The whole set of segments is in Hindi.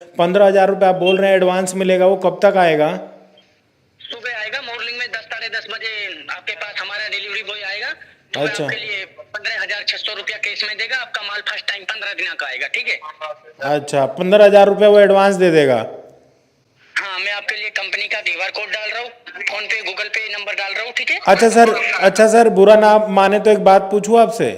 15,000 रुपये आप बोल रहे हैं एडवांस मिलेगा, वो कब तक आएगा? सुबह आएगा, मॉर्निंग में 10 साढ़े 10 बजे आपके पास हमारा डिलीवरी बॉय आएगा, तो मैं अच्छा आपके लिए 15,600 रुपया कैश में देगा। आपका माल फर्स्ट टाइम 15 दिन का आएगा, ठीक है। अच्छा, 15,000 रुपये वो एडवांस दे देगा? हाँ, मैं आपके लिए कंपनी का QR कोड डाल रहा हूँ, फोन पे गूगल पे नंबर डाल रहा हूँ, ठीक है। अच्छा सर, अच्छा सर, बुरा ना माने तो एक बात पूछूं आपसे।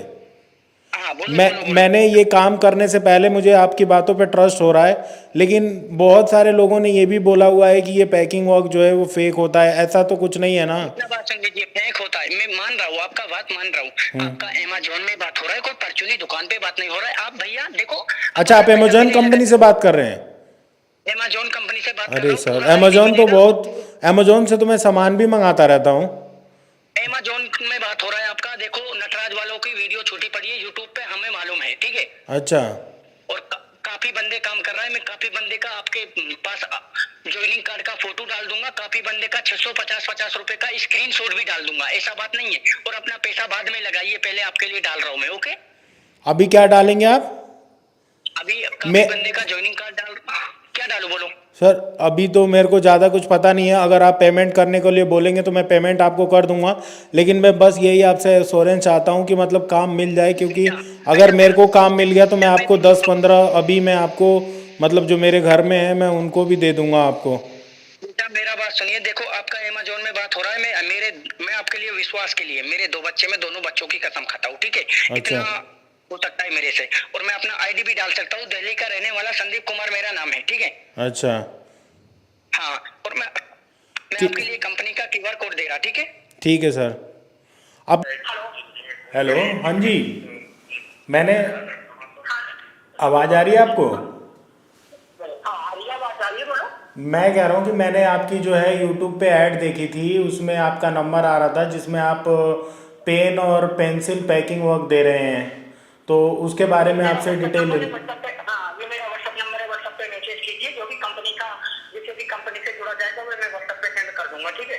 हाँ, बोलो बोलो बोलो। मैंने ये काम करने से पहले मुझे आपकी बातों पे ट्रस्ट हो रहा है, लेकिन बहुत सारे लोगों ने ये भी बोला हुआ है कि ये पैकिंग वर्क जो है वो फेक होता है। ऐसा तो कुछ नहीं है ना? इतना बात सुन लीजिए, फेक होता है, मैं मान रहा हूँ, आपका बात मान रहा हूँ। आपका अमेजोन में बात हो रहा है, कोई परचूनी दुकान पे बात नहीं हो रहा है। आप भैया देखो, अच्छा, हमारा आप पैसा अमेजोन मिलेगा कंपनी से जब। बात कर रहे हैं? अमेजोन कंपनी से बात कर अरे रहा हूँ, सर, पूरा आईडी अमेजोन तो बनेगा। बहुत, अमेजोन से तो मैं सामान भी मंगाता रहता हूँ। अमेजोन में बात हो रहा है आपका। देखो, नटराज वालों की वीडियो छोटी पड़ी है यूट्यूब पे, हमें मालूम है, ठीक है। अच्छा और काफी बंदे काम कर रहा है। मैं काफी बंदे का आपके पास ज्वाइनिंग कार्ड का फोटो डाल दूंगा। काफी बंदे का 650-50 रुपए का स्क्रीनशॉट भी डाल दूंगा, ऐसा बात नहीं है। और अपना पैसा बाद में लगाइए, पहले आपके लिए डाल रहा हूँ मैं, ओके। अभी क्या डालेंगे आप? अभी काफी मैं बंदे का ज्वाइनिंग कार्ड डाल, क्या डालू बोलो। सर, अभी तो मेरे को ज़्यादा कुछ पता नहीं है। अगर आप पेमेंट करने के लिए बोलेंगे तो मैं पेमेंट आपको कर दूंगा, लेकिन मैं बस यही आपसे एश्योरेंस चाहता हूँ कि मतलब काम मिल जाए, क्योंकि बेटा अगर बेटा मेरे मेरा को काम मिल गया तो मैं जब मैं आपको 10-15 अभी मैं आपको मतलब जो मेरे घर में है मैं उनको भी दे दूंगा आपको। बेटा मेरा बात सुनिए। देखो, आपका अमेजोन में बात हो रहा है। मैं आपके लिए विश्वास के लिए, मेरे 2 बच्चे, मैं दोनों बच्चों की कसम खाता हूँ, ठीक है। अच्छा इतना हो सकता है मेरे से। और मैं अपना आईडी भी डाल सकता हूँ। दिल्ली का रहने वाला संदीप कुमार मेरा नाम है, ठीक है। अच्छा। हाँ, और मैं ठीक, आपके लिए कंपनी का QR कोड दे रहा, ठीक है। ठीक है सर। अब हेलो, हाँ जी, मैंने, आवाज़ आ रही है आपको? हाँ, आर्या बात आ रही है, बोलो। मैं कह रहा हूँ कि मैंने आपकी जो है यूट्यूब पे ऐड देखी थी, उसमें आपका नंबर आ रहा था जिसमें आप पेन और पेंसिल पैकिंग वर्क दे रहे हैं, तो उसके बारे ये में मेरा आपसे व्हाट्सएप डिटेल। नंबर है, व्हाट्सएप पे। हाँ, ये मेरा व्हाट्सएप नंबर है, व्हाट्सएप पे मैसेज कीजिए। जो भी कंपनी का, जिसे भी कंपनी से जुड़ा जाएगा वो मैं व्हाट्सएप पे सेंड कर दूंगा, ठीक है।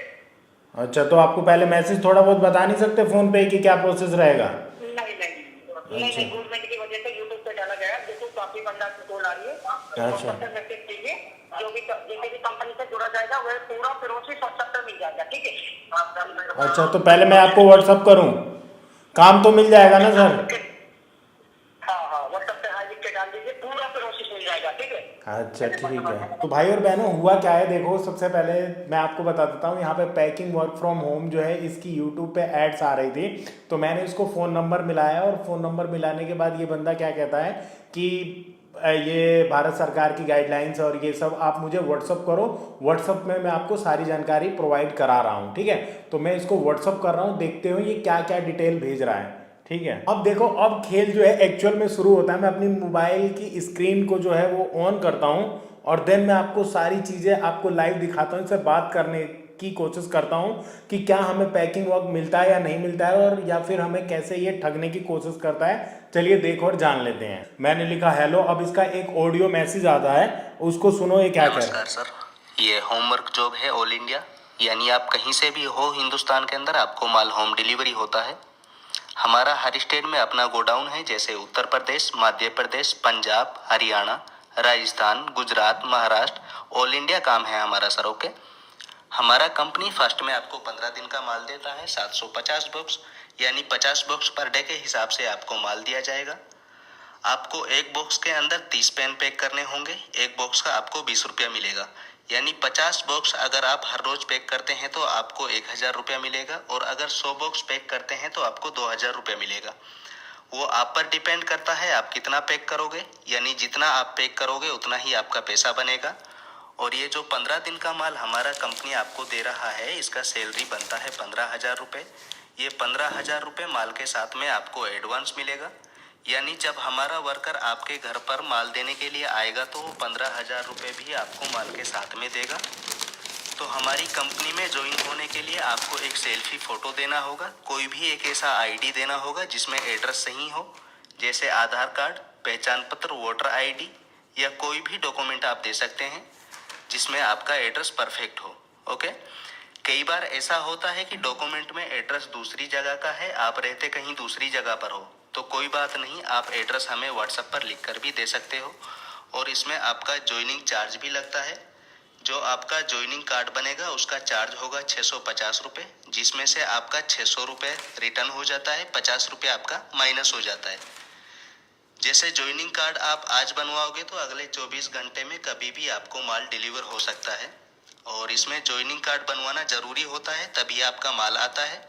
अच्छा, तो आपको पहले मैसेज थोड़ा बहुत बता नहीं सकते फ़ोन पे कि क्या प्रोसेस रहेगा? नहीं नहीं नहीं अच्छा नहीं, गवर्नमेंट की वजह से यूट्यूब पे डाला गया है। देखो, काफी बंदा कॉल आ रही है, तो अच्छा। व्हाट्सएप पे मैसेज कीजिए। जिसे भी कंपनी से जुड़ा जाएगा वह पूरा प्रोसेस व्हाट्सएप पे मिल जाएगा, ठीक अच्छा, तो पहले मैं आपको व्हाट्सअप करूँ, काम तो मिल जाएगा ना सर? है। हाँ हाँ, व्हाट्सएप पे हाई लिख के डाल दीजिए, पूरा प्रोसेस मिल जाएगा, ठीक है। अच्छा ठीक है। तो भाई और बहनों, हुआ क्या है देखो, सबसे पहले मैं आपको बता देता हूँ, यहाँ पे पैकिंग वर्क फ्रॉम होम जो है इसकी यूट्यूब पे एड्स आ रही थी, तो मैंने इसको फ़ोन नंबर मिलाया, और फ़ोन नंबर मिलाने के बाद ये बंदा क्या कहता है कि ये भारत सरकार की गाइडलाइंस और ये सब आप मुझे व्हाट्सअप करो, व्हाट्सअप में मैं आपको सारी जानकारी प्रोवाइड करा रहा हूँ, ठीक है। तो मैं इसको व्हाट्सअप कर रहा हूँ, देखते हो ये क्या क्या डिटेल भेज रहा है, ठीक है। अब देखो, अब खेल जो है एक्चुअल में शुरू होता है। मैं अपनी मोबाइल की स्क्रीन को जो है वो ऑन करता हूँ, और देन मैं आपको सारी चीज़ें आपको लाइव दिखाता हूँ, इससे बात करने की कोशिश करता हूँ कि क्या हमें पैकिंग वर्क मिलता है या नहीं मिलता है, और या फिर हमें कैसे ये ठगने की कोशिश करता है। चलिए देखो और जान लेते हैं। मैंने लिखा हेलो, अब इसका एक ऑडियो मैसेज आता है, उसको सुनो ये क्या कह रहा है। नमस्कार सर, ये होमवर्क जॉब है ऑल इंडिया, यानी आप कहीं से भी हो हिंदुस्तान के अंदर आपको माल होम डिलीवरी होता है। हमारा हर स्टेट में अपना गोडाउन है, जैसे उत्तर प्रदेश, मध्य प्रदेश, पंजाब, हरियाणा, राजस्थान, गुजरात, महाराष्ट्र, ऑल इंडिया काम है हमारा सर, ओके। हमारा कंपनी फर्स्ट में आपको 15 दिन का माल देता है, 750 बॉक्स, यानी 50 बॉक्स पर डे के हिसाब से आपको माल दिया जाएगा। आपको एक बॉक्स के अंदर 30 पेन पैक करने होंगे। एक बॉक्स का आपको 20 रुपया मिलेगा, यानी 50 बॉक्स अगर आप हर रोज पैक करते हैं तो आपको 1,000 रुपया मिलेगा, और अगर 100 बॉक्स पैक करते हैं तो आपको 2,000 रुपया मिलेगा। वो आप पर डिपेंड करता है आप कितना पैक करोगे, यानी जितना आप पैक करोगे उतना ही आपका पैसा बनेगा। और ये जो 15 दिन का माल हमारा कंपनी आपको दे रहा है, इसका सैलरी बनता है 15,000 रुपये। ये 15,000 रुपये माल के साथ में आपको एडवांस मिलेगा, यानी जब हमारा वर्कर आपके घर पर माल देने के लिए आएगा तो वो 15,000 रुपये भी आपको माल के साथ में देगा। तो हमारी कंपनी में ज्वाइन होने के लिए आपको एक सेल्फी फोटो देना होगा, कोई भी एक ऐसा आईडी देना होगा जिसमें एड्रेस सही हो, जैसे आधार कार्ड, पहचान पत्र, वोटर आईडी, या कोई भी डॉक्यूमेंट आप दे सकते हैं जिसमें आपका एड्रेस परफेक्ट हो, ओके। कई बार ऐसा होता है कि डॉक्यूमेंट में एड्रेस दूसरी जगह का है, आप रहते कहीं दूसरी जगह पर हो, तो कोई बात नहीं, आप एड्रेस हमें व्हाट्सएप पर लिख कर भी दे सकते हो। और इसमें आपका ज्वाइनिंग चार्ज भी लगता है। जो आपका ज्वाइनिंग कार्ड बनेगा उसका चार्ज होगा 650 रुपये, जिसमें से आपका 600 रुपये रिटर्न हो जाता है, 50 रुपये आपका माइनस हो जाता है। जैसे ज्वाइनिंग कार्ड आप आज बनवाओगे तो अगले 24 घंटे में कभी भी आपको माल डिलीवर हो सकता है। और इसमें ज्वाइनिंग कार्ड बनवाना ज़रूरी होता है, तभी आपका माल आता है।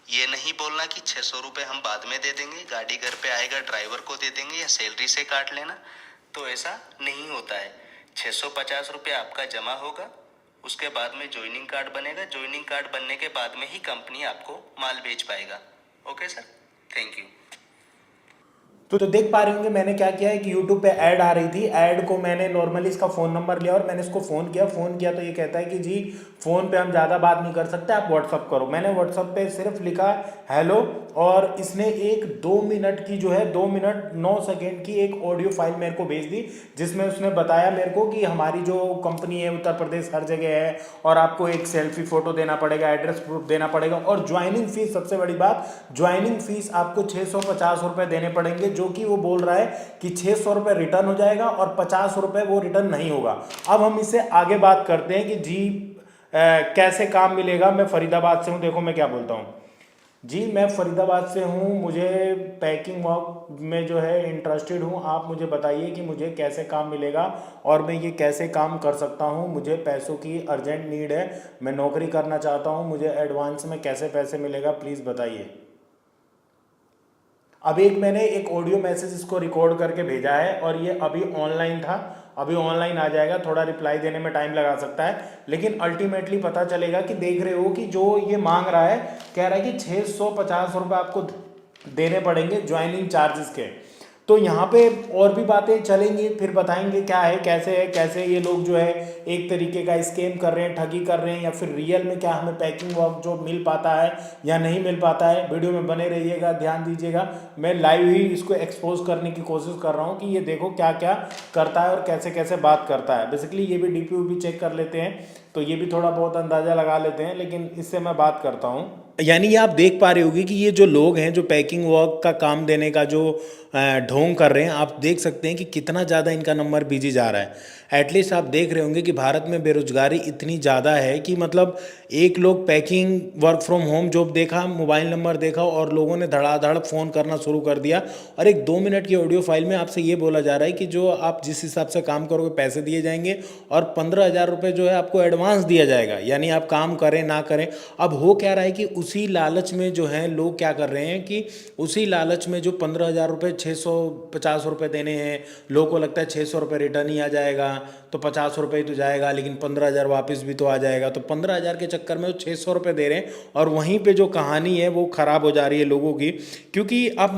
ये नहीं बोलना कि 600 रुपये हम बाद में दे देंगे, गाड़ी घर पे आएगा ड्राइवर को दे देंगे या सैलरी से काट लेना, तो ऐसा नहीं होता है। 650 रुपये आपका जमा होगा, उसके बाद में ज्वाइनिंग कार्ड बनेगा। ज्वाइनिंग कार्ड बनने के बाद में ही कंपनी आपको माल बेच पाएगा। Okay sir, thank you. तो देख पा रहे होंगे मैंने क्या किया है कि YouTube पे ऐड आ रही थी। ऐड को मैंने नॉर्मली इसका फ़ोन नंबर लिया और मैंने इसको फ़ोन किया तो ये कहता है कि जी फ़ोन पे हम ज़्यादा बात नहीं कर सकते, आप व्हाट्सअप करो। मैंने व्हाट्सअप पे सिर्फ लिखा हेलो और इसने एक 2 मिनट की जो है 2 मिनट 9 सेकेंड की एक ऑडियो फाइल मेरे को भेज दी, जिसमें उसने बताया मेरे को कि हमारी जो कंपनी है उत्तर प्रदेश हर जगह है और आपको एक सेल्फी फ़ोटो देना पड़ेगा, एड्रेस प्रूफ देना पड़ेगा और ज्वाइनिंग फ़ीस, सबसे बड़ी बात, ज्वाइनिंग फ़ीस आपको 650 रुपये देने पड़ेंगे, जो कि वो बोल रहा है कि 600 रुपये रिटर्न हो जाएगा और 50 रुपये वो रिटर्न नहीं होगा। अब हम इससे आगे बात करते हैं कि जी कैसे काम मिलेगा। मैं फरीदाबाद से हूँ, देखो मैं क्या बोलता हूँ। जी मैं फरीदाबाद से हूँ, मुझे पैकिंग वर्क में जो है इंटरेस्टेड हूँ। आप मुझे बताइए कि मुझे कैसे काम मिलेगा और मैं ये कैसे काम कर सकता हूँ। मुझे पैसों की अर्जेंट नीड है, मैं नौकरी करना चाहता हूँ, मुझे एडवांस में कैसे पैसे मिलेगा प्लीज़ बताइए। अब मैंने एक ऑडियो मैसेज इसको रिकॉर्ड करके भेजा है और ये अभी ऑनलाइन था, अभी ऑनलाइन आ जाएगा। थोड़ा रिप्लाई देने में टाइम लगा सकता है, लेकिन अल्टीमेटली पता चलेगा कि देख रहे हो कि जो ये मांग रहा है, कह रहा है कि 650 रुपये आपको देने पड़ेंगे ज्वाइनिंग चार्जेस के। तो यहाँ पे और भी बातें चलेंगी, फिर बताएंगे क्या है, कैसे ये लोग जो है एक तरीके का स्कैम कर रहे हैं, ठगी कर रहे हैं, या फिर रियल में क्या हमें पैकिंग वर्क जो मिल पाता है या नहीं मिल पाता है। वीडियो में बने रहिएगा, ध्यान दीजिएगा। मैं लाइव ही इसको एक्सपोज करने की कोशिश कर रहा हूँ कि ये देखो क्या क्या करता है और कैसे कैसे बात करता है। बेसिकली ये भी DP भी चेक कर लेते हैं, तो ये भी थोड़ा बहुत अंदाज़ा लगा लेते हैं, लेकिन इससे मैं बात करता हूँ। यानी ये आप देख पा रहे होगी कि ये जो लोग हैं जो पैकिंग वर्क का काम देने का जो ढोंग कर रहे हैं, आप देख सकते हैं कि कितना ज़्यादा इनका नंबर बिजी जा रहा है। एटलीस्ट आप देख रहे होंगे कि भारत में बेरोजगारी इतनी ज़्यादा है कि मतलब एक लोग packing work from home job देखा, मोबाइल नंबर देखा और लोगों ने धड़ाधड़ फ़ोन करना शुरू कर दिया। और एक 2 मिनट की ऑडियो फाइल में आपसे ये बोला जा रहा है कि जो आप जिस हिसाब से काम करोगे पैसे दिए जाएंगे और 15,000 रुपये जो है आपको एडवांस दिया जाएगा, यानी आप काम करें ना करें। अब हो क्या रहा है कि उसी लालच में जो है लोग क्या कर रहे हैं कि उसी लालच में जो 15,000 रुपये 650 रुपये देने हैं, लोगों को लगता है 600 रुपये रिटर्न ही आ जाएगा तो 50 रुपये तो जाएगा, लेकिन 15,000 वापस भी तो आ जाएगा। तो 15,000 के चक्कर में वो 600 रुपये दे रहे हैं और वहीं पे जो कहानी है वो ख़राब हो जा रही है लोगों की, क्योंकि आप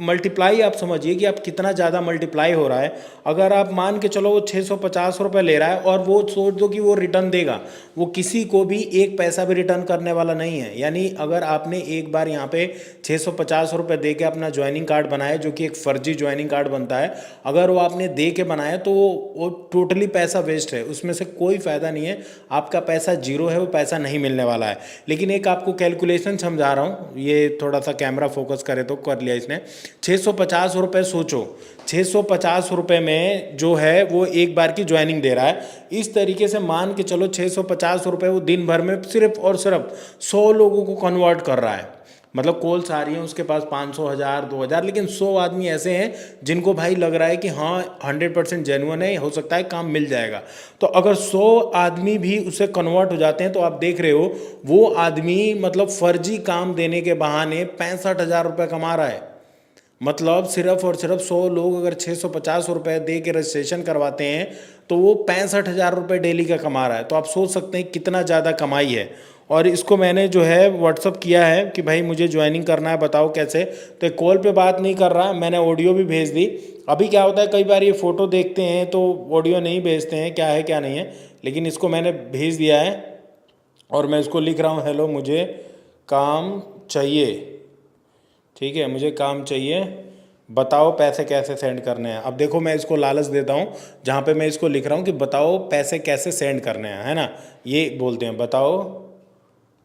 मल्टीप्लाई आप समझिए कि आप कितना ज़्यादा मल्टीप्लाई हो रहा है। अगर आप मान के चलो वो 650 रुपये ले रहा है और वो सोच दो कि वो रिटर्न देगा, वो किसी को भी एक पैसा भी रिटर्न करने वाला नहीं है। यानी अगर आपने एक बार यहाँ पे 650 रुपये दे के अपना ज्वाइनिंग कार्ड बनाया, जो कि एक फर्जी ज्वाइनिंग कार्ड बनता है, अगर वो आपने दे के बनाया तो वो टोटली पैसा वेस्ट है, उसमें से कोई फ़ायदा नहीं है, आपका पैसा जीरो है, वो पैसा नहीं मिलने वाला है। लेकिन एक आपको कैलकुलेशन समझा रहा हूँ, ये थोड़ा सा कैमरा फोकस करे तो कर लिया इसने। 650 रुपये सोचो, 650 रुपये में जो है वो एक बार की ज्वाइनिंग दे रहा है। इस तरीके से मान के चलो 650 रुपये वो दिन भर में सिर्फ और सिर्फ 100 लोगों को कन्वर्ट कर रहा है। मतलब कॉल्स आ रही हैं उसके पास 500, 1000, 2000, लेकिन 100 आदमी ऐसे हैं जिनको भाई लग रहा है कि हाँ 100% जेन्युइन है, हो सकता है काम मिल जाएगा। तो अगर 100 आदमी भी उससे कन्वर्ट हो जाते हैं तो आप देख रहे हो वो आदमी मतलब फर्जी काम देने के बहाने 65,000 रुपये कमा रहा है। मतलब सिर्फ और सिर्फ 100 लोग अगर 650 रुपये दे के रजिस्ट्रेशन करवाते हैं तो वो 65,000 रुपये डेली का कमा रहा है। तो आप सोच सकते हैं कितना ज़्यादा कमाई है। और इसको मैंने जो है व्हाट्सअप किया है कि भाई मुझे ज्वाइनिंग करना है, बताओ कैसे। तो कॉल पे बात नहीं कर रहा, मैंने ऑडियो भी भेज दी। अभी क्या होता है कई बार ये फ़ोटो देखते हैं तो ऑडियो नहीं भेजते हैं, क्या है क्या नहीं है, लेकिन इसको मैंने भेज दिया है और मैं इसको लिख रहा हूँ, हेलो मुझे काम चाहिए, ठीक है, मुझे काम चाहिए, बताओ पैसे कैसे सेंड करने हैं। अब देखो मैं इसको लालच देता हूँ, जहाँ पे मैं इसको लिख रहा हूँ कि बताओ पैसे कैसे सेंड करने हैं, है ना, ये बोलते हैं, बताओ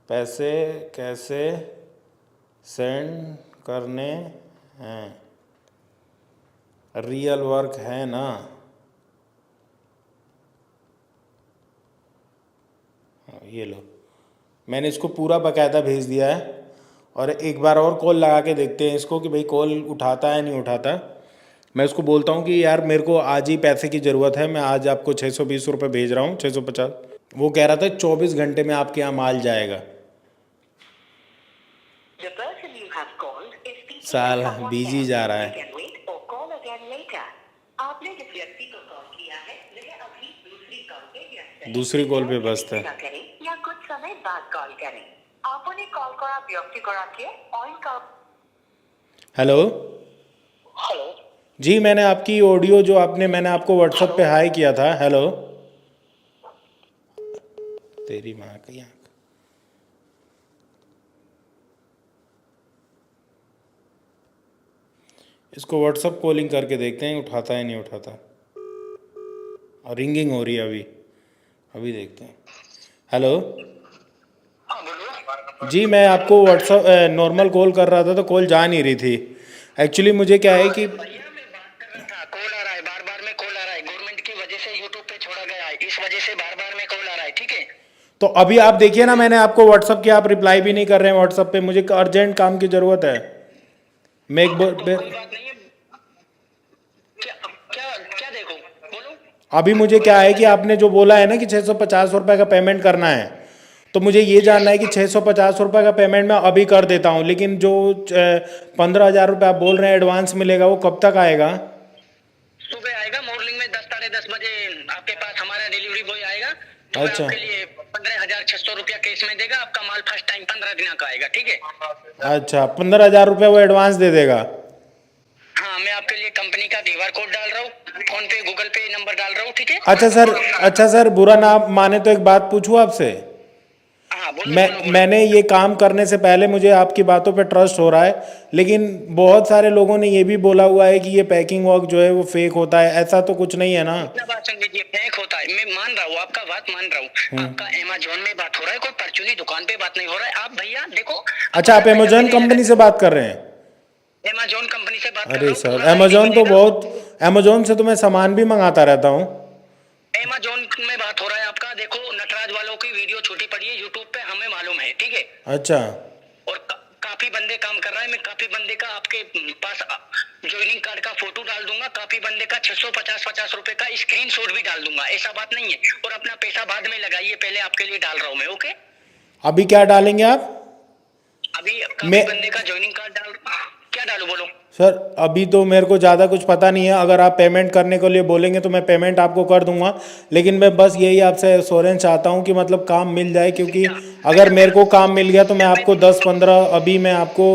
पैसे कैसे सेंड करने हैं, रियल वर्क है ना, ये लो, मैंने इसको पूरा बकायदा भेज दिया है। और एक बार और कॉल लगा के देखते हैं इसको कि भाई कॉल उठाता है नहीं उठाता। मैं उसको बोलता हूँ कि यार मेरे को आज ही पैसे की ज़रूरत है, मैं आज आपको 620 रुपये भेज रहा हूँ, 650। वो कह रहा था 24 घंटे में आपके यहाँ माल जाएगा। साल बिजी जा रहा है। आपने जिस व्यक्ति को कॉल किया है वह अभी दूसरी कॉल पे व्यस्त है। दूसरी कॉल पे व्यस्त है। करें या कुछ समय बाद कॉल करें। आपने कॉल करा व्यक्ति को रखिए और कॉल। हेलो हेलो जी, मैंने आपकी ऑडियो जो मैंने आपको व्हाट्सएप पे हाई किया था। हेलो, तेरी माँ की आँख। इसको व्हाट्सएप कॉलिंग करके देखते हैं उठाता है नहीं उठाता। और रिंगिंग हो रही है अभी, अभी देखते हैं। हेलो हाँ बोलो। जी, मैं आपको व्हाट्सएप नॉर्मल कॉल कर रहा था तो कॉल जा नहीं रही थी। एक्चुअली मुझे क्या है कि भैया मैं बात कर रहा था, कॉल आ रहा है, बार बार में कॉल आ रहा है, गवर्नमेंट की वजह से यूट्यूब पे छोड़ा गया है, इस वजह से बार बार में कॉल आ रहा है। ठीक है, तो अभी आप देखिए ना, मैंने आपको व्हाट्सएप किया, आप रिप्लाई भी नहीं कर रहे हैं व्हाट्सएप पे। मुझे अर्जेंट काम की ज़रूरत है। मैं एक तो कोई बात नहीं है। क्या क्या क्या देखो, बोलो। अभी मुझे क्या है कि आपने जो बोला है ना कि 650 रुपये का पेमेंट करना है, तो मुझे ये जानना है कि 650 रुपये का पेमेंट मैं अभी कर देता हूँ, लेकिन जो 15,000 रुपये आप बोल रहे हैं एडवांस मिलेगा, वो कब तक आएगा? सुबह आएगा, मॉर्निंग में 10 साढ़े 10 बजे आपके पास हमारा डिलीवरी बॉय आएगा। तो अच्छा। आपके लिए 15,600 रुपया कैश में देगा। आपका माल फर्स्ट टाइम 15 दिन का आएगा। ठीक है। अच्छा, 15,000 रुपये वो एडवांस दे देगा? हाँ, मैं आपके लिए कंपनी का QR कोड डाल रहा हूँ, फोन पे गूगल पे नंबर डाल रहा हूँ। ठीक है। अच्छा सर, बुरा ना माने तो एक बात पूछूं आपसे। हाँ बोलो, बोलो, बोलो। मैंने ये काम करने से पहले मुझे आपकी बातों पे ट्रस्ट हो रहा है, लेकिन बहुत सारे लोगों ने ये भी बोला हुआ है कि ये पैकिंग वर्क जो है वो फेक होता है। ऐसा तो कुछ नहीं है ना? इतना बात सुन लीजिए, फेक होता है, मैं मान रहा हूँ, आपका बात मान रहा हूँ। आपका अमेज़न में बात हो रहा है, कोई परचूनी दुकान पे बात नहीं हो रहा है। आप भैया देखो। अच्छा, आप अमेजोन कंपनी से बात कर रहे हैं? अमेज़न कंपनी से बात कर रहा अरे हूँ। सर, पूरा अमेजोन तो ID बहुत, अमेजोन से तो मैं सामान भी मंगाता रहता हूँ। अमेज़न में बात हो रहा है आपका। देखो, नटराज वालों की वीडियो छोटी पड़ी है यूट्यूब पे, हमें मालूम है। ठीक है। अच्छा और काफी बंदे काम कर रहे हैं। मैं काफी बंदे का आपके पास ज्वाइनिंग कार्ड का फोटो डाल दूंगा। काफी बंदे का 650 रुपए का स्क्रीनशॉट भी डाल दूंगा, ऐसा बात नहीं है। और अपना पैसा बाद में लगाइए, पहले आपके लिए डाल रहा हूँ मैं। ओके, अभी क्या डालेंगे आप? अभी काफी मैं बंदे का ज्वाइनिंग कार्ड डाल। क्या डालूं, बोलो। सर, अभी तो मेरे को ज़्यादा कुछ पता नहीं है। अगर आप पेमेंट करने के लिए बोलेंगे तो मैं पेमेंट आपको कर दूंगा, लेकिन मैं बस यही आपसे एश्योरेंस चाहता हूँ कि मतलब काम मिल जाए, क्योंकि अगर मेरे को काम मिल गया तो मैं आपको 10-15 अभी मैं आपको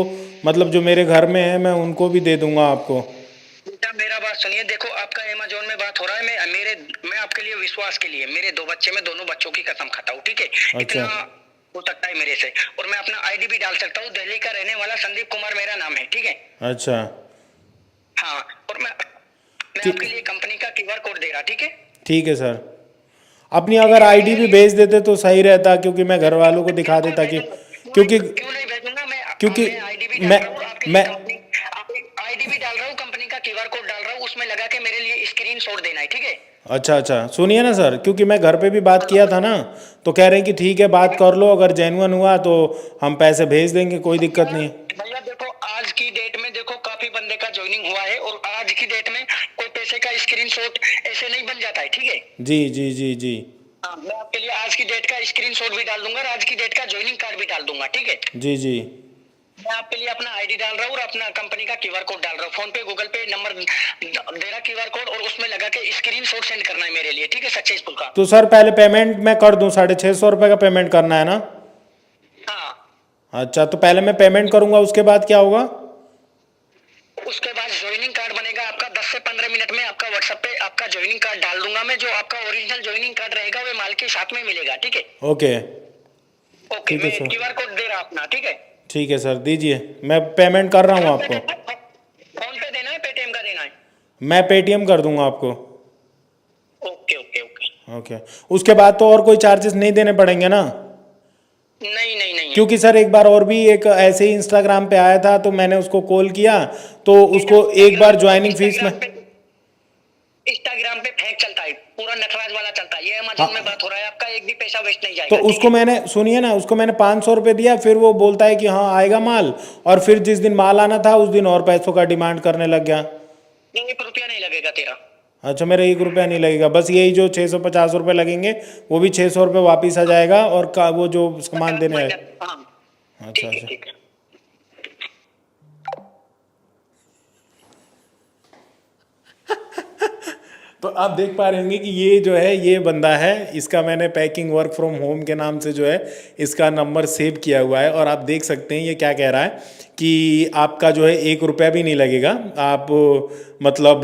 मतलब जो मेरे घर में है मैं उनको भी दे दूंगा आपको। बेटा मेरा बात सुनिए, देखो आपका अमेज़न में बात हो रहा है। मैं आपके लिए विश्वास के लिए, मेरे 2 बच्चे, मैं दोनों बच्चों की कसम खाता हूँ। ठीक है। अच्छा। इतना हो सकता है मेरे से। और मैं अपना ID भी डाल सकता हूँ, दिल्ली का रहने वाला संदीप कुमार मेरा नाम है। ठीक है। अच्छा हाँ, और मैं ठीक। आपके लिए कंपनी का QR कोड दे रहा। ठीक है। ठीक है सर, अपनी अगर आईडी भी भेज देते तो सही रहता, क्योंकि मैं घर वालों को दिखा देता कि क्योंकि क्यों नहीं भेजूंगा मैं। क्योंकि ID भी डाल मैं रहा हूँ आपके लिए, मैं ID भी डाल रहा हूँ, कंपनी का QR कोड डाल रहा हूँ, उसमें लगा के मेरे लिए स्क्रीनशॉट देना है। ठीक है। अच्छा, सुनिए ना सर, क्योंकि मैं घर पे भी बात किया था ना, तो कह रहे हैं कि ठीक है बात कर लो, अगर जेन्युइन हुआ तो हम पैसे भेज देंगे, कोई दिक्कत नहीं है। भैया देखो, आज की डेट में देखो काफी बंदे का ज्वाइनिंग हुआ है, और आज की डेट में कोई पैसे का स्क्रीनशॉट ऐसे नहीं बन जाता है। ठीक है। जी। हाँ, मैं आपके लिए आज की डेट का स्क्रीनशॉट भी डाल दूंगा और आज की डेट का ज्वाइनिंग कार्ड भी डाल दूंगा। ठीक है। जी। मैं आपके लिए अपना ID डाल रहा हूँ और अपना कंपनी का QR कोड डाल रहा हूँ। फोन पे गूगल पे नंबर दे रहा QR कोड, और उसमें लगा के स्क्रीनशॉट सेंड करना है मेरे लिए। ठीक है, सक्सेसफुल का। तो सर पहले पेमेंट मैं कर दूं, 650 रुपये का पेमेंट करना है ना? हाँ, अच्छा, तो पहले मैं पेमेंट करूंगा, उसके बाद क्या होगा? उसके बाद ज्वाइनिंग कार्ड बनेगा आपका। 10 से 15 मिनट में आपका व्हाट्सएप पे आपका ज्वाइनिंग कार्ड डाल दूंगा मैं। जो आपका ओरिजिनल ज्वाइनिंग कार्ड रहेगा वो माल के साथ में मिलेगा। ठीक है। ओके ओके, ठीक है मैं सर। QR कोड दे रहा अपना। ठीक है। ठीक है सर, दीजिए, मैं पेमेंट कर रहा हूँ आपको। फोन पे देना है, पेटीएम का देना है? मैं पेटीएम कर दूंगा आपको। ओके। ओके, उसके बाद तो और कोई चार्जेस नहीं देने पड़ेंगे ना? नहीं। क्योंकि सर एक बार और भी एक ऐसे ही इंस्टाग्राम पे आया था, तो मैंने उसको कॉल किया, तो उसको एक बार ज्वाइनिंग फीस में इंस्टाग्राम पे फेक चलता है, पूरा नटराज वाला चलता है। ये ये अमेज़न में बात हो रहा है, आपका एक भी पैसा वेस्ट नहीं तो जाएगा। उसको मैंने, सुनिए ना, उसको मैंने 500 रुपये दिया, फिर वो बोलता है कि हाँ आएगा माल, और फिर जिस दिन माल आना था उस दिन और पैसों का डिमांड करने लग गया। 1 रुपया नहीं लगेगा तेरा। अच्छा, मेरा 1 रुपया नहीं लगेगा, बस यही जो 650 रुपये लगेंगे वो भी 600 रुपये वापिस आ जाएगा, और का वो जो सामान देने है। हाँ अच्छा ठीक है, अच्छा। ठीक है। तो आप देख पा रहे होंगे कि ये जो है, ये बंदा है, इसका मैंने पैकिंग वर्क फ्रॉम होम के नाम से जो है इसका नंबर सेव किया हुआ है, और आप देख सकते हैं ये क्या कह रहा है कि आपका जो है 1 रुपया भी नहीं लगेगा, आप मतलब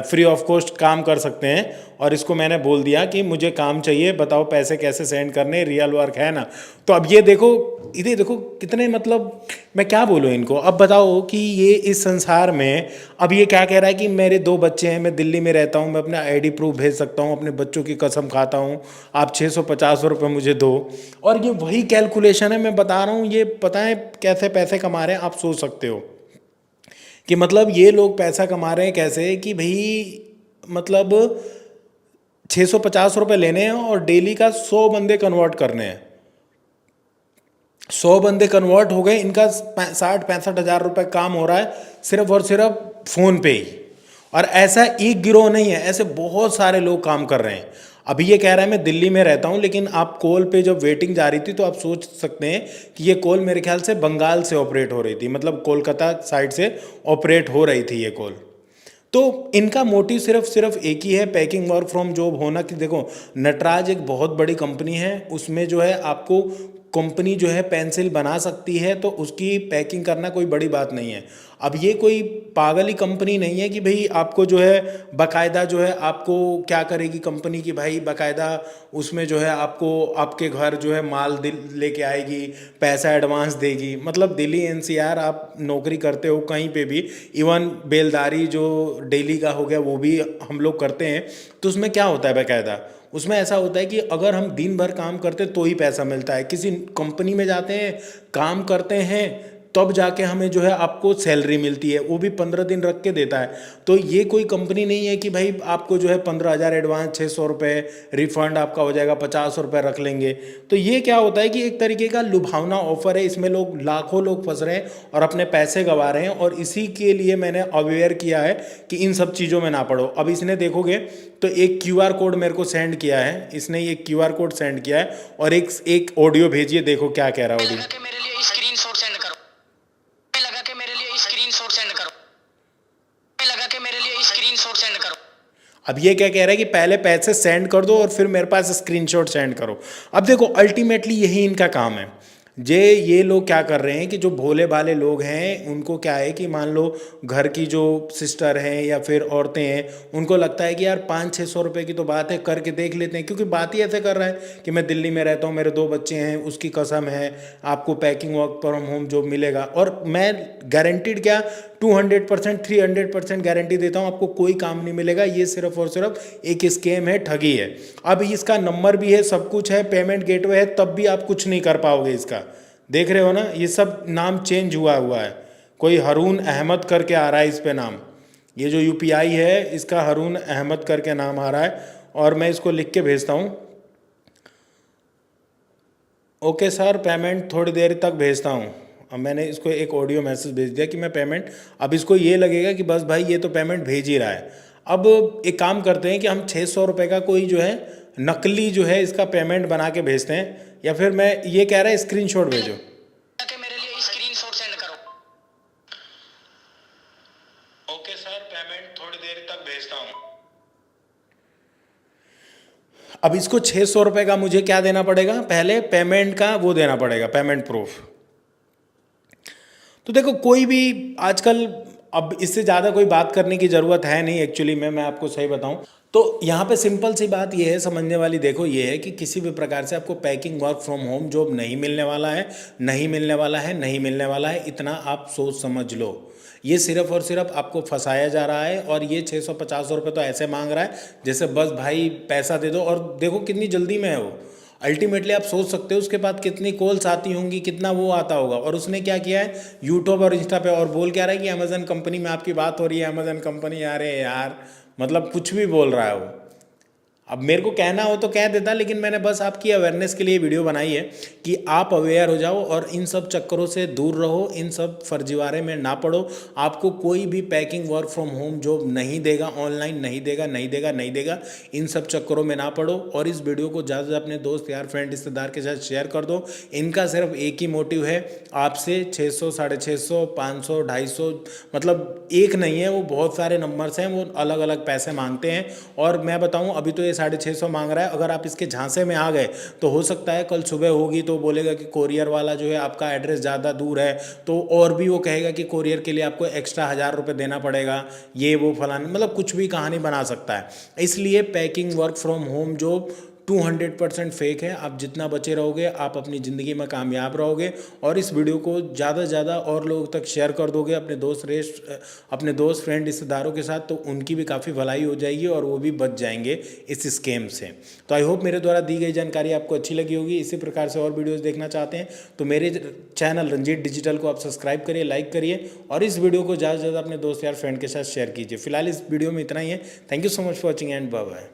फ्री ऑफ कॉस्ट काम कर सकते हैं। और इसको मैंने बोल दिया कि मुझे काम चाहिए, बताओ पैसे कैसे सेंड करने, रियल वर्क है ना। तो अब ये देखो, इधर देखो कितने, मतलब मैं क्या बोलूँ इनको। अब बताओ कि ये इस संसार में, अब ये क्या कह रहा है कि मेरे 2 बच्चे हैं, मैं दिल्ली में रहता हूँ, मैं अपना आईडी प्रूफ भेज सकता हूँ, अपने बच्चों की कसम खाता हूँ, आप 650 रुपये मुझे दो। और ये वही कैलकुलेशन है, मैं बता रहा हूँ, ये पता है कैसे पैसे कमा रहे हैं, आप सोच सकते हो कि मतलब ये लोग पैसा कमा रहे हैं कैसे, कि भाई मतलब 650 रुपये लेने हैं और डेली का 100 बंदे कन्वर्ट करने हैं। 100 बंदे कन्वर्ट हो गए, इनका 60-65 हज़ार रुपये काम हो रहा है सिर्फ और सिर्फ फ़ोन पे ही। और ऐसा एक गिरोह नहीं है, ऐसे बहुत सारे लोग काम कर रहे हैं। अभी ये कह रहा है मैं दिल्ली में रहता हूँ, लेकिन आप कॉल पे जब वेटिंग जा रही थी तो आप सोच सकते हैं कि ये कॉल मेरे ख्याल से बंगाल से ऑपरेट हो रही थी, मतलब कोलकाता साइड से ऑपरेट हो रही थी ये कॉल। तो इनका मोटिव सिर्फ एक ही है, पैकिंग वर्क फ्रॉम जॉब होना। कि देखो, नटराज एक बहुत बड़ी कंपनी है, उसमें जो है आपको कंपनी जो है पेंसिल बना सकती है, तो उसकी पैकिंग करना कोई बड़ी बात नहीं है। अब ये कोई पागली कंपनी नहीं है कि भाई आपको जो है बाकायदा जो है, आपको क्या करेगी कंपनी की भाई, बाकायदा उसमें जो है आपको आपके घर जो है माल लेके आएगी, पैसा एडवांस देगी। मतलब दिल्ली एनसीआर आप नौकरी करते हो कहीं पे भी, इवन बेलदारी जो डेली का हो गया वो भी हम लोग करते हैं, तो उसमें क्या होता है बाकायदा, उसमें ऐसा होता है कि अगर हम दिन भर काम करते तो ही पैसा मिलता है। किसी कंपनी में जाते हैं, काम करते हैं, तब जाके हमें जो है आपको सैलरी मिलती है, वो भी 15 दिन रख के देता है। तो ये कोई कंपनी नहीं है कि भाई आपको जो है 15,000 एडवांस, 600 रुपये रिफंड आपका हो जाएगा, 50 रुपये रख लेंगे। तो ये क्या होता है कि एक तरीके का लुभावना ऑफर है, इसमें लोग लाखों लोग फंस रहे हैं और अपने पैसे गंवा रहे हैं। और इसी के लिए मैंने अवेयर किया है कि इन सब चीज़ों में ना पड़ो। अब इसने देखोगे तो एक QR कोड मेरे को सेंड किया है, इसने ये QR कोड सेंड किया है, और एक ऑडियो भेजिए, देखो क्या कह रहा है ऑडियो। मेरे लिए स्क्रीनशॉट सेंड करो, लगा के मेरे लिए स्क्रीनशॉट सेंड करो, लगा के मेरे लिए स्क्रीनशॉट सेंड करो। अब ये क्या कह रहा है कि पहले पैसे सेंड कर दो और फिर मेरे पास स्क्रीनशॉट सेंड करो। अब देखो अल्टीमेटली यही इनका काम है। ये लोग क्या कर रहे हैं कि जो भोले भाले लोग हैं उनको क्या है कि मान लो घर की जो सिस्टर हैं या फिर औरतें हैं, उनको लगता है कि यार 500-600 रुपये की तो बात है, करके देख लेते हैं। क्योंकि बात ही ऐसे कर रहा है कि मैं दिल्ली में रहता हूँ, मेरे 2 बच्चे हैं, उसकी कसम है आपको packing work from home job मिलेगा। और मैं गारंटीड क्या 200%, 300% गारंटी देता हूँ, आपको कोई काम नहीं मिलेगा। ये सिर्फ और सिर्फ एक स्कैम है, ठगी है। अब इसका नंबर भी है, सब कुछ है, पेमेंट गेटवे है, तब भी आप कुछ नहीं कर पाओगे इसका। देख रहे हो ना, ये सब नाम चेंज हुआ है। कोई हरून अहमद करके आ रहा है इस पे नाम, ये जो UPI है इसका हरून अहमद करके नाम आ रहा है। और मैं इसको लिख के भेजता हूँ, ओके सर पेमेंट थोड़ी देर तक भेजता हूँ। अब मैंने इसको एक ऑडियो मैसेज भेज दिया कि मैं पेमेंट, अब इसको ये लगेगा कि बस भाई ये तो पेमेंट भेज ही रहा है। अब एक काम करते हैं कि हम 600 रुपये का कोई जो है नकली जो है इसका पेमेंट बना के भेजते हैं, या फिर मैं ये कह रहा है स्क्रीनशॉट भेजो, मेरे लिए स्क्रीनशॉट सेंड करो। ओके सर पेमेंट थोड़ी देर तक भेजता हूँ। अब इसको 600 रुपये का मुझे क्या देना पड़ेगा, पहले पेमेंट का वो देना पड़ेगा, पेमेंट प्रूफ। तो देखो कोई भी आजकल, अब इससे ज़्यादा कोई बात करने की ज़रूरत है नहीं एक्चुअली में, मैं आपको सही बताऊं तो यहाँ पे सिंपल सी बात ये है समझने वाली, देखो ये है कि किसी भी प्रकार से आपको packing work from home job नहीं मिलने वाला है, नहीं मिलने वाला है, नहीं मिलने वाला है, इतना आप सोच समझ लो। ये सिर्फ और सिर्फ आपको फंसाया जा रहा है। और ये 650 रुपये तो ऐसे मांग रहा है जैसे बस भाई पैसा दे दो, और देखो कितनी जल्दी में है वो। अल्टीमेटली आप सोच सकते हो उसके बाद कितनी कॉल्स आती होंगी, कितना वो आता होगा। और उसने क्या किया है यूट्यूब और इंस्टा पे, और बोल क्या रहा है कि अमेज़न कंपनी में आपकी बात हो रही है, अमेज़न कंपनी। अरे यार मतलब कुछ भी बोल रहा है वो। अब मेरे को कहना हो तो कह देता, लेकिन मैंने बस आपकी अवेयरनेस के लिए वीडियो बनाई है कि आप अवेयर हो जाओ और इन सब चक्करों से दूर रहो, इन सब फर्जीवाड़े में ना पड़ो। आपको कोई भी packing work from home job नहीं देगा, ऑनलाइन नहीं देगा, नहीं देगा, नहीं देगा। इन सब चक्करों में ना पड़ो और इस वीडियो को ज़्यादा अपने दोस्त यार फ्रेंड रिश्तेदार के साथ शेयर कर दो। इनका सिर्फ एक ही मोटिव है, आपसे 600, 650, 500, 250, मतलब एक नहीं है, वो बहुत सारे नंबर्स हैं, वो अलग अलग पैसे मांगते हैं। और मैं बताऊं, अभी तो ये 650 मांग रहा है, अगर आप इसके झांसे में आ गए तो हो सकता है कल सुबह होगी तो बोलेगा कि कोरियर वाला जो है आपका एड्रेस ज़्यादा दूर है, तो और भी वो कहेगा कि कोरियर के लिए आपको एक्स्ट्रा 1000 रुपये देना पड़ेगा, ये वो फलाना, मतलब कुछ भी कहानी बना सकता है। इसलिए पैकिंग वर्क फ्रॉम होम जो 200% फेक है। आप जितना बचे रहोगे आप अपनी ज़िंदगी में कामयाब रहोगे। और इस वीडियो को ज़्यादा से ज़्यादा और लोगों तक शेयर कर दोगे अपने दोस्त फ्रेंड रिश्तेदारों के साथ, तो उनकी भी काफ़ी भलाई हो जाएगी और वो भी बच जाएंगे इस स्कैम से। तो आई होप मेरे द्वारा दी गई जानकारी आपको अच्छी लगी होगी। इसी प्रकार से और वीडियोज़ देखना चाहते हैं तो मेरे चैनल रंजीत डिजिटल को आप सब्सक्राइब करिए, लाइक करिए और इस वीडियो को ज़्यादा से ज़्यादा अपने दोस्त यार फ्रेंड के साथ शेयर कीजिए। फिलहाल इस वीडियो में इतना ही है। Thank you so much for watching and bye bye.